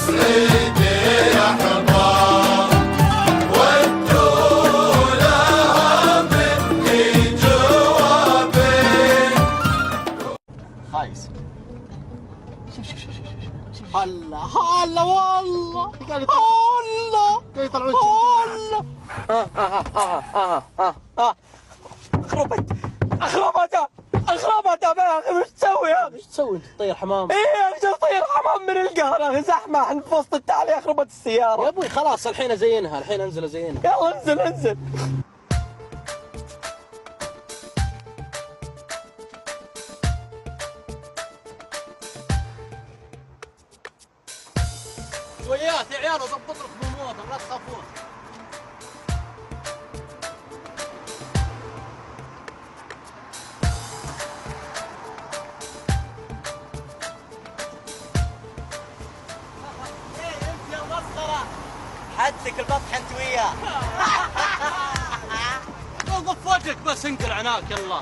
صعيدي يا حمار ودوا لها مني جوابين. خايس. شوف هلا هلا والله هلا هلا اخربت يا اخي. وش تسوي يا اخي؟ وش تسوي انت؟ تطير حمام؟ ايه يا اخي تطير حمام من القهر يا اخي. زحمه احنا في وسط التالي اخربت السياره. يا ابوي خلاص الحين ازينها، الحين انزل ازينها. يلا انزل انزل. شويات يا عيال اضبط لكم الموتر لا تخافون. حدك البطح انت وياه. وقف وجهك بس انقل عناك يلا.